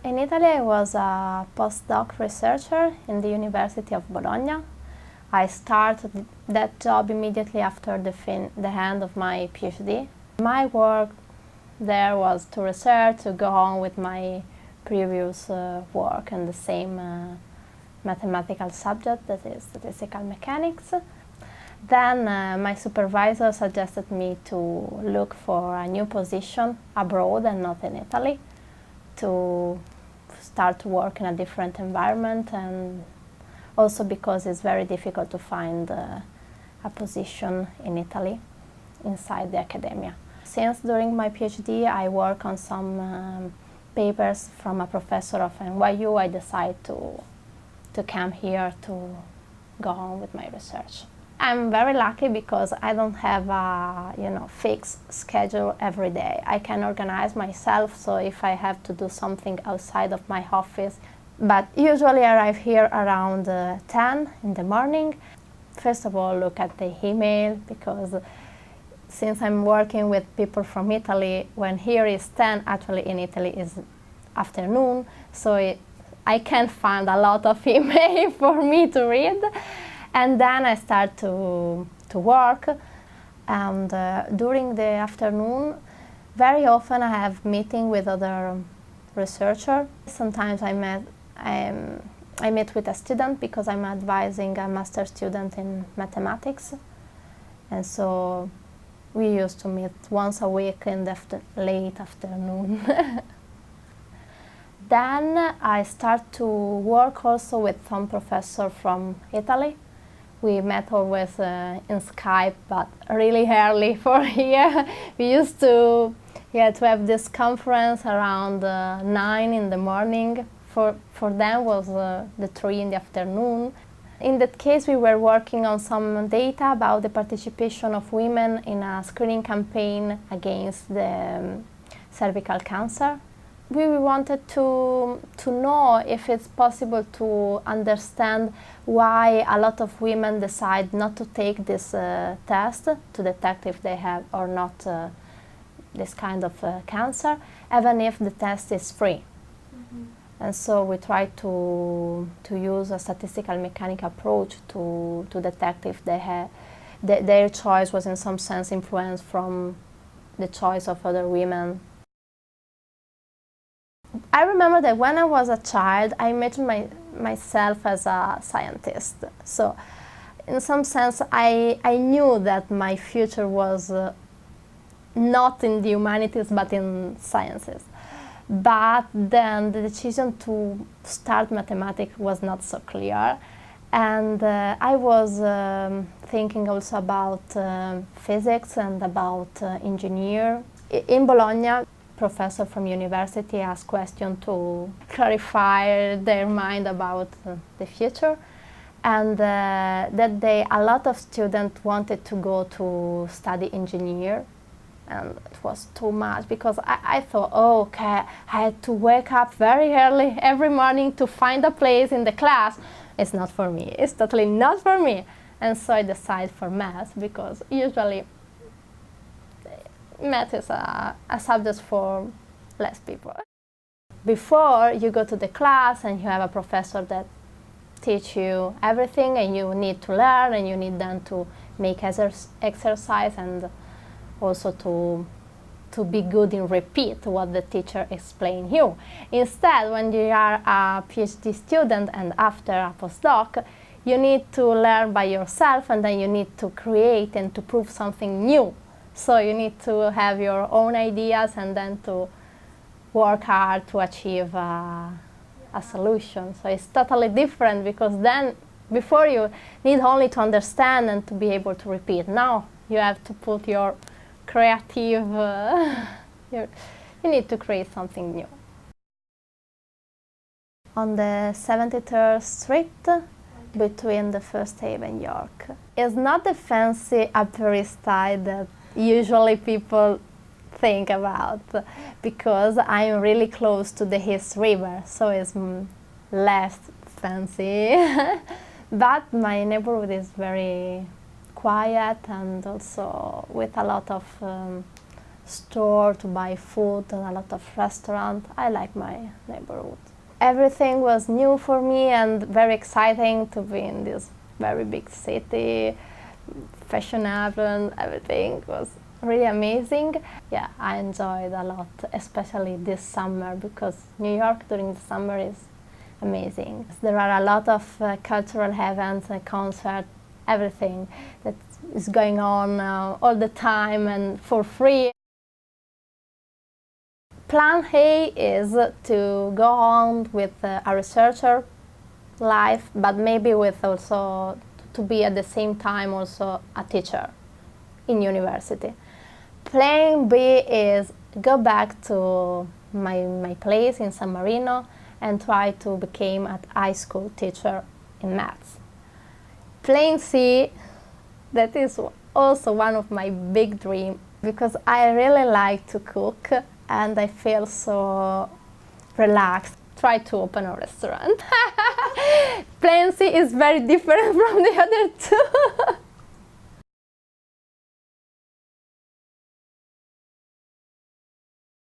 In Italy, I was a postdoc researcher in the University of Bologna. I started that job immediately after the end of my PhD. My work there was to research, to go on with my previous work in the same mathematical subject, that is statistical mechanics. Then my supervisor suggested me to look for a new position abroad and not in Italy, to start to work in a different environment, and also because it's very difficult to find a position in Italy inside the academia. Since during my PhD I work on some papers from a professor of NYU, I decided to come here to go on with my research. I'm very lucky because I don't have a fixed schedule every day. I can organize myself, so if I have to do something outside of my office, but usually I arrive here around 10 in the morning. First of all, look at the email, because since I'm working with people from Italy, when here is 10, actually in Italy is afternoon, so I can't find a lot of email for me to read. And then I start to work, and during the afternoon, very often I have meeting with other researchers. Sometimes I meet with a student because I'm advising a master student in mathematics, and so we used to meet once a week in the late afternoon. Then I start to work also with some professor from Italy. We met always in Skype, but really early for here. We used to have this conference around 9 in the morning. For them was the 3 in the afternoon. In that case, we were working on some data about the participation of women in a screening campaign against the cervical cancer. We wanted to know if it's possible to understand why a lot of women decide not to take this test to detect if they have or not this kind of cancer, even if the test is free. Mm-hmm. And so we tried to use a statistical mechanic approach to detect if they have their choice was in some sense influenced from the choice of other women. I remember that when I was a child, I imagined myself as a scientist. So in some sense, I knew that my future was not in the humanities, but in sciences. But then the decision to start mathematics was not so clear. And I was thinking also about physics and about engineer. In Bologna, professor from university asked questions to clarify their mind about the future. And that day, a lot of students wanted to go to study engineer. And it was too much, because I thought, oh, okay, I had to wake up very early every morning to find a place in the class. It's not for me. It's totally not for me. And so I decided for math, because usually math is a subject for less people. Before you go to the class and you have a professor that teach you everything, and you need to learn, and you need then to make exercise, and also to be good in repeat what the teacher explained you. Instead, when you are a PhD student and after a postdoc, you need to learn by yourself, and then you need to create and to prove something new. So you need to have your own ideas and then to work hard to achieve a solution. So it's totally different, because then before you need only to understand and to be able to repeat. Now you have to put your creative, you need to create something new. On the 73rd Street, between the First Ave and York. It's not the fancy Upper East Side that usually people think about, because I'm really close to the East River, so it's less fancy. But my neighborhood is very quiet, and also with a lot of store to buy food and a lot of restaurants. I like my neighborhood. Everything was new for me and very exciting to be in this very big city, fashionable, and everything was really amazing. Yeah, I enjoyed a lot, especially this summer, because New York during the summer is amazing. There are a lot of cultural events and concerts, everything that is going on all the time and for free. Plan A is to go on with a researcher life, but maybe with also to be at the same time also a teacher in university. Plan B is go back to my place in San Marino and try to become a high school teacher in maths. Plan C, that is also one of my big dreams, because I really like to cook and I feel so relaxed. Try to open a restaurant. Plan C is very different from the other two.